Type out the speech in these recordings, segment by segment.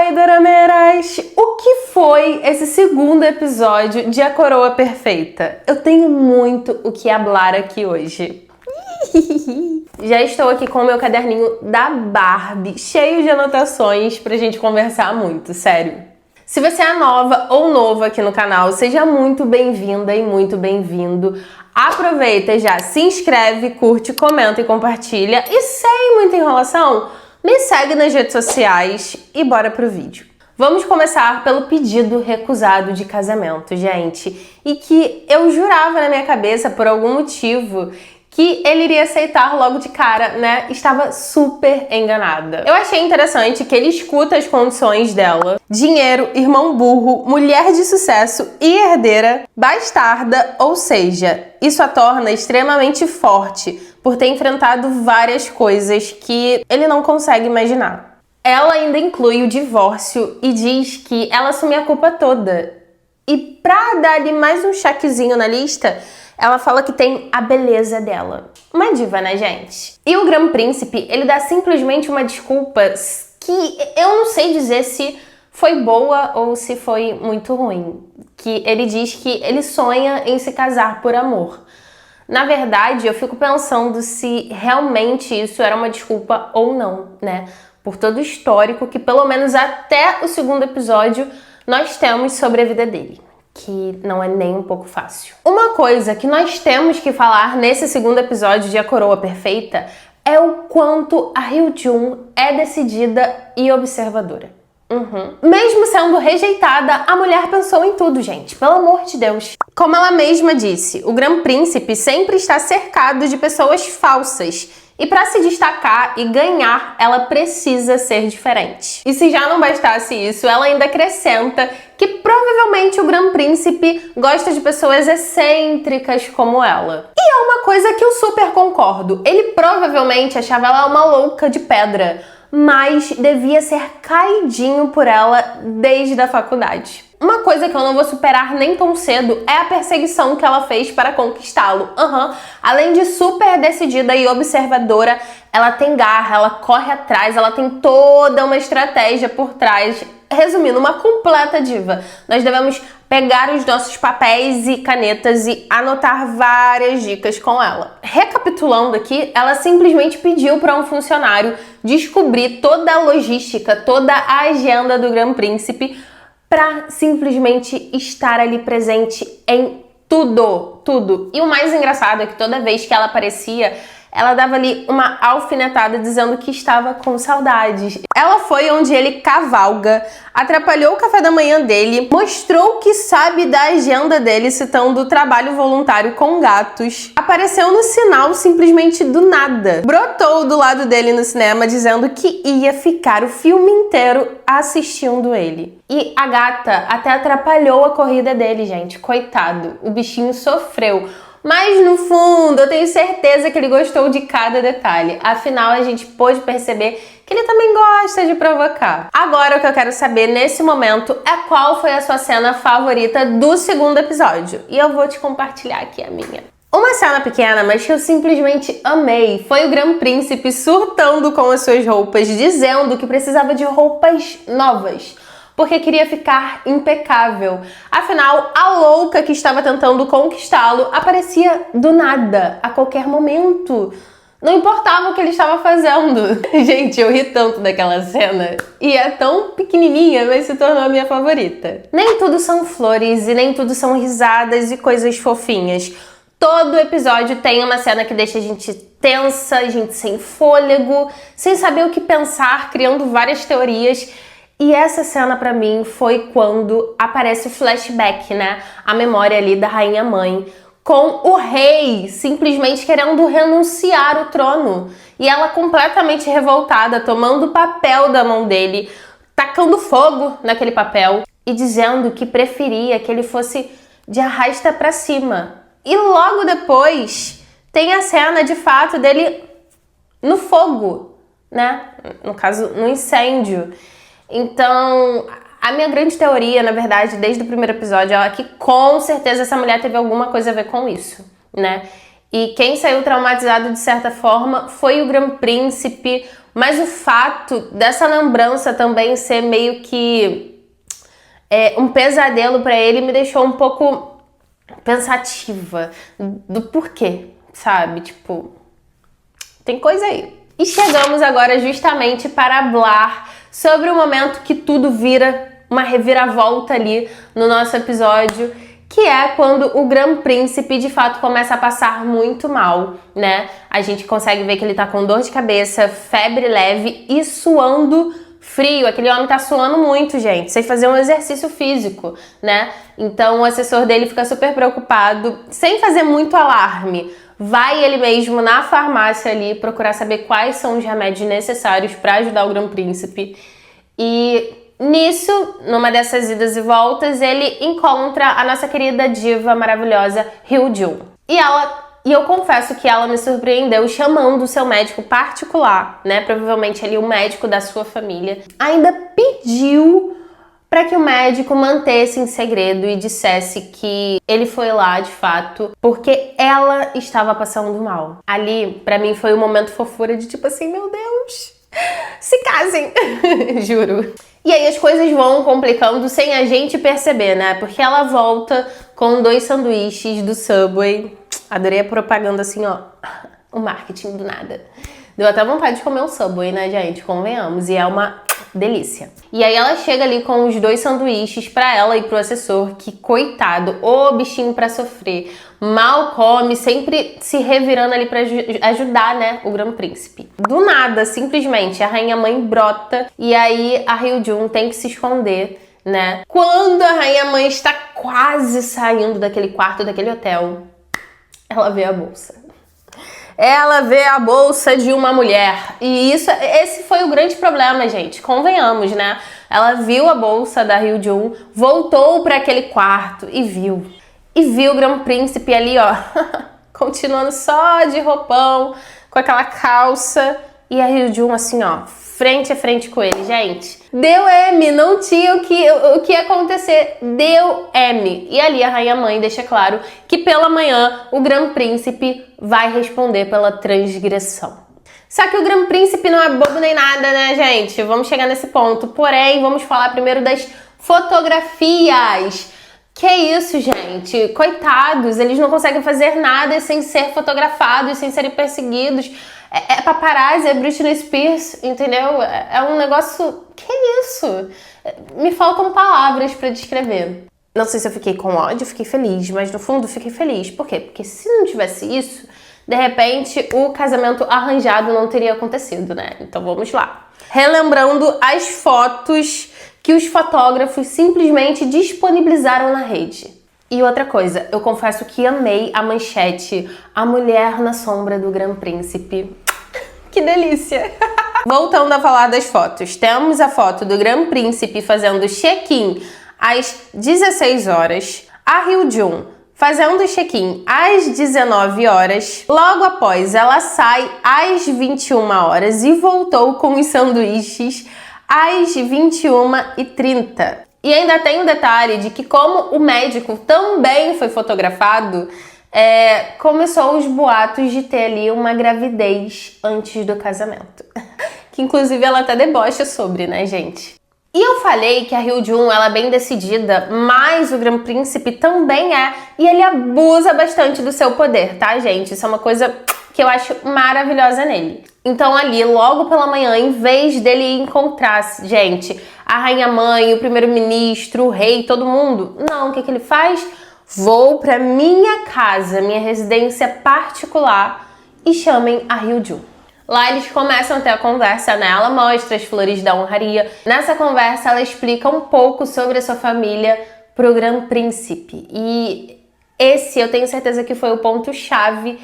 Oi, Dorameiras! O que foi esse segundo episódio de A Coroa Perfeita? Eu tenho muito o que hablar aqui hoje. Já estou aqui com o meu caderninho da Barbie, cheio de anotações pra gente conversar muito, sério. Se você é nova ou novo aqui no canal, seja muito bem-vinda e muito bem-vindo. Aproveita e já se inscreve, curte, comenta e compartilha. E sem muita enrolação, me segue nas redes sociais e bora pro vídeo. Vamos começar pelo pedido recusado de casamento, gente. E que eu jurava na minha cabeça, por algum motivo, que ele iria aceitar logo de cara, né? Estava super enganada. Eu achei interessante que ele escuta as condições dela: dinheiro, irmão burro, mulher de sucesso e herdeira, bastarda, ou seja, isso a torna extremamente forte por ter enfrentado várias coisas que ele não consegue imaginar. Ela ainda inclui o divórcio e diz que ela assume a culpa toda. E pra dar-lhe mais um chequezinho na lista, ela fala que tem a beleza dela. Uma diva, né, gente? E o Grande Príncipe, ele dá simplesmente uma desculpa que eu não sei dizer se foi boa ou se foi muito ruim. Que ele diz que ele sonha em se casar por amor. Na verdade, eu fico pensando se realmente isso era uma desculpa ou não, né? Por todo o histórico que, pelo menos até o segundo episódio, nós temos sobre a vida dele. Que não é nem um pouco fácil. Uma coisa que nós temos que falar nesse segundo episódio de A Coroa Perfeita é o quanto a Hyo-jun é decidida e observadora. Mesmo sendo rejeitada, a mulher pensou em tudo, gente. Pelo amor de Deus. Como ela mesma disse, o Grande Príncipe sempre está cercado de pessoas falsas. E para se destacar e ganhar, ela precisa ser diferente. E se já não bastasse isso, ela ainda acrescenta que provavelmente o Grande Príncipe gosta de pessoas excêntricas como ela. E é uma coisa que eu super concordo. Ele provavelmente achava ela uma louca de pedra, mas devia ser caidinho por ela desde a faculdade. Uma coisa que eu não vou superar nem tão cedo é a perseguição que ela fez para conquistá-lo. Além de super decidida e observadora, ela tem garra, ela corre atrás, ela tem toda uma estratégia por trás. Resumindo, uma completa diva. Nós devemos pegar os nossos papéis e canetas e anotar várias dicas com ela. Recapitulando aqui, ela simplesmente pediu para um funcionário descobrir toda a logística, toda a agenda do Grande Príncipe para simplesmente estar ali presente em tudo. E o mais engraçado é que toda vez que ela aparecia, ela dava ali uma alfinetada dizendo que estava com saudades. Ela foi onde ele cavalga, atrapalhou o café da manhã dele, mostrou que sabe da agenda dele citando o trabalho voluntário com gatos, apareceu no sinal simplesmente do nada, brotou do lado dele no cinema dizendo que ia ficar o filme inteiro assistindo ele. E a gata até atrapalhou a corrida dele, gente. Coitado, o bichinho sofreu. Mas no fundo, eu tenho certeza que ele gostou de cada detalhe. Afinal, a gente pôde perceber que ele também gosta de provocar. Agora, o que eu quero saber nesse momento é qual foi a sua cena favorita do segundo episódio. E eu vou te compartilhar aqui a minha. Uma cena pequena, mas que eu simplesmente amei, foi o Grande Príncipe surtando com as suas roupas, dizendo que precisava de roupas novas, porque queria ficar impecável. Afinal, a louca que estava tentando conquistá-lo aparecia do nada, a qualquer momento. Não importava o que ele estava fazendo. Gente, eu ri tanto daquela cena. E é tão pequenininha, mas se tornou a minha favorita. Nem tudo são flores e nem tudo são risadas e coisas fofinhas. Todo episódio tem uma cena que deixa a gente tensa, a gente sem fôlego, sem saber o que pensar, criando várias teorias. E essa cena pra mim foi quando aparece o flashback, né? A memória ali da rainha mãe, com o rei simplesmente querendo renunciar o trono. E ela completamente revoltada, tomando o papel da mão dele, tacando fogo naquele papel e dizendo que preferia que ele fosse de arrasta pra cima. E logo depois tem a cena de fato dele no fogo, né? No caso, no incêndio. Então, a minha grande teoria, na verdade, desde o primeiro episódio, é que com certeza essa mulher teve alguma coisa a ver com isso, né? E quem saiu traumatizado de certa forma foi o Grande Príncipe, Mas o fato dessa lembrança também ser meio que um pesadelo pra ele me deixou um pouco pensativa do porquê, sabe? Tipo, tem coisa aí. E chegamos agora justamente para falar sobre o momento que tudo vira uma reviravolta ali no nosso episódio, que é quando o Grand Príncipe de fato começa a passar muito mal, né? A gente consegue ver que ele tá com dor de cabeça, febre leve e suando frio. Aquele homem tá suando muito, gente, sem fazer um exercício físico, né? Então o assessor dele fica super preocupado, sem fazer muito alarme. Vai ele mesmo na farmácia ali procurar saber quais são os remédios necessários para ajudar o Grand Príncipe. E nisso, numa dessas idas e voltas, ele encontra a nossa querida diva maravilhosa Hyojun. E eu confesso que ela me surpreendeu chamando o seu médico particular, né? Provavelmente ali o médico da sua família. Ainda pediu para que o médico mantesse em segredo e dissesse que ele foi lá de fato porque ela estava passando mal. Ali, pra mim, foi um momento fofura de tipo assim, meu Deus, se casem, juro. E aí as coisas vão complicando sem a gente perceber, né? Porque ela volta com 2 sanduíches do Subway. Adorei a propaganda assim, ó, o marketing do nada. Deu até vontade de comer um Subway, né, gente? Convenhamos. E é uma delícia. E aí ela chega ali com os 2 sanduíches pra ela e pro assessor, que coitado, ô bichinho pra sofrer. Mal come, sempre se revirando ali pra ajudar, né, o Grand Príncipe. Do nada, simplesmente, a rainha-mãe brota e aí a Hyojun tem que se esconder, né? Quando a rainha-mãe está quase saindo daquele quarto, daquele hotel, ela vê a bolsa. Ela vê a bolsa de uma mulher. E esse foi o grande problema, gente. Convenhamos, né? Ela viu a bolsa da Hyojun, voltou para aquele quarto e viu. E viu o Grand Príncipe ali, ó, continuando só de roupão, com aquela calça. E a Hyojun assim, ó, frente a frente com ele, gente. Deu M, não tinha o que acontecer. Deu M. E ali a rainha-mãe deixa claro que pela manhã o Grand Príncipe vai responder pela transgressão. Só que o Grand Príncipe não é bobo nem nada, né, gente? Vamos chegar nesse ponto. Porém, vamos falar primeiro das fotografias. Que isso, gente? Coitados, eles não conseguem fazer nada sem ser fotografados, sem serem perseguidos. É paparazzi, é Britney Spears, entendeu? É um negócio... Que isso? Me faltam palavras pra descrever. Não sei se eu fiquei com ódio, fiquei feliz, mas no fundo fiquei feliz. Por quê? Porque se não tivesse isso, de repente o casamento arranjado não teria acontecido, né? Então vamos lá. Relembrando as fotos que os fotógrafos simplesmente disponibilizaram na rede. E outra coisa, eu confesso que amei a manchete A Mulher na Sombra do Grand Príncipe. Que delícia! Voltando a falar das fotos, temos a foto do Grand Príncipe fazendo check-in às 16 horas, a Hyojun fazendo check-in às 19 horas, logo após ela sai às 21 horas e voltou com os sanduíches às 21h30. E ainda tem um detalhe de que como o médico também foi fotografado, começou os boatos de ter ali uma gravidez antes do casamento. Que inclusive ela até debocha sobre, né, gente? E eu falei que a Hyojun, ela é bem decidida, mas o Grand Príncipe também é. E ele abusa bastante do seu poder, tá, gente? Isso é uma coisa que eu acho maravilhosa nele. Então ali, logo pela manhã, em vez dele encontrar, gente, a rainha-mãe, o primeiro-ministro, o rei, todo mundo, não, o que ele faz? Vou pra minha casa, minha residência particular e chamem a Hyojun. Lá eles começam a ter a conversa, né? Ela mostra as flores da honraria. Nessa conversa ela explica um pouco sobre a sua família pro Grand Príncipe. E esse eu tenho certeza que foi o ponto-chave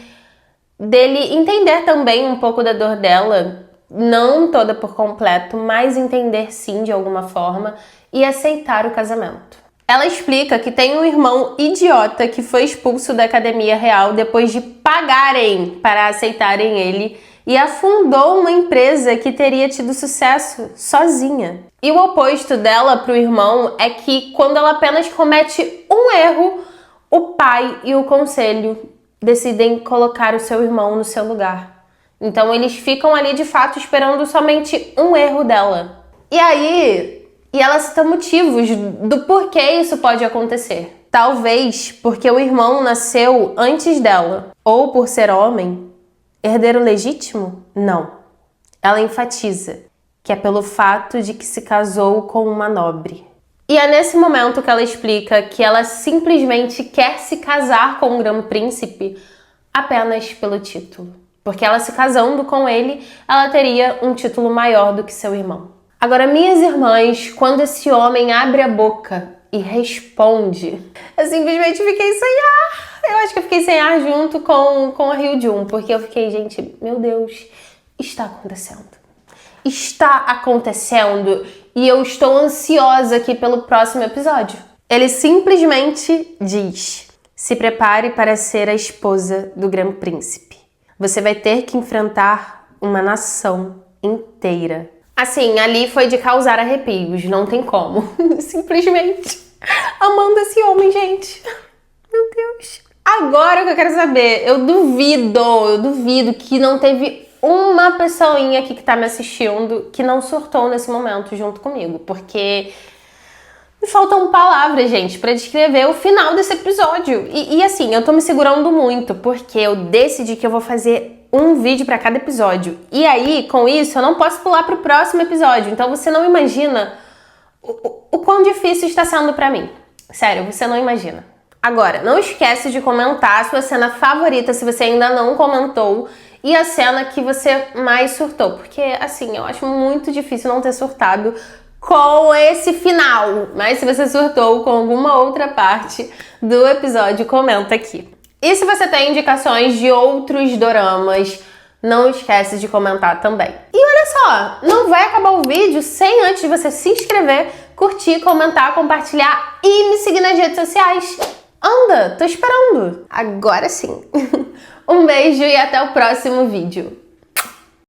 dele entender também um pouco da dor dela, não toda por completo, mas entender sim de alguma forma e aceitar o casamento. Ela explica que tem um irmão idiota que foi expulso da Academia Real depois de pagarem para aceitarem ele e afundou uma empresa que teria tido sucesso sozinha. E o oposto dela pro irmão é que quando ela apenas comete um erro, o pai e o conselho decidem colocar o seu irmão no seu lugar. Então eles ficam ali de fato esperando somente um erro dela. E ela cita motivos do porquê isso pode acontecer. Talvez porque o irmão nasceu antes dela. Ou por ser homem. Herdeiro legítimo? Não. Ela enfatiza que é pelo fato de que se casou com uma nobre. E é nesse momento que ela explica que ela simplesmente quer se casar com o Grão Príncipe apenas pelo título. Porque ela se casando com ele, ela teria um título maior do que seu irmão. Agora, minhas irmãs, quando esse homem abre a boca e responde, eu simplesmente fiquei sem ar. Eu acho que eu fiquei sem ar junto com a Hyojun, porque eu fiquei, gente, meu Deus, está acontecendo. Está acontecendo e eu estou ansiosa aqui pelo próximo episódio. Ele simplesmente diz: se prepare para ser a esposa do Grão Príncipe. Você vai ter que enfrentar uma nação inteira. Assim, ali foi de causar arrepios, não tem como. Simplesmente amando esse homem, gente. Meu Deus. Agora o que eu quero saber, eu duvido que não teve uma pessoinha aqui que tá me assistindo que não surtou nesse momento junto comigo, porque me faltam palavras, gente, pra descrever o final desse episódio. E assim, eu tô me segurando muito, porque eu decidi que eu vou fazer um vídeo pra cada episódio. E aí, com isso, eu não posso pular pro próximo episódio. Então você não imagina o quão difícil está sendo pra mim. Sério, você não imagina. Agora, não esquece de comentar a sua cena favorita se você ainda não comentou e a cena que você mais surtou. Porque, assim, eu acho muito difícil não ter surtado com esse final. Mas se você surtou com alguma outra parte do episódio, comenta aqui. E se você tem indicações de outros doramas, não esquece de comentar também. E olha só, não vai acabar o vídeo sem antes de você se inscrever, curtir, comentar, compartilhar e me seguir nas redes sociais. Anda, tô esperando. Agora sim. Um beijo e até o próximo vídeo.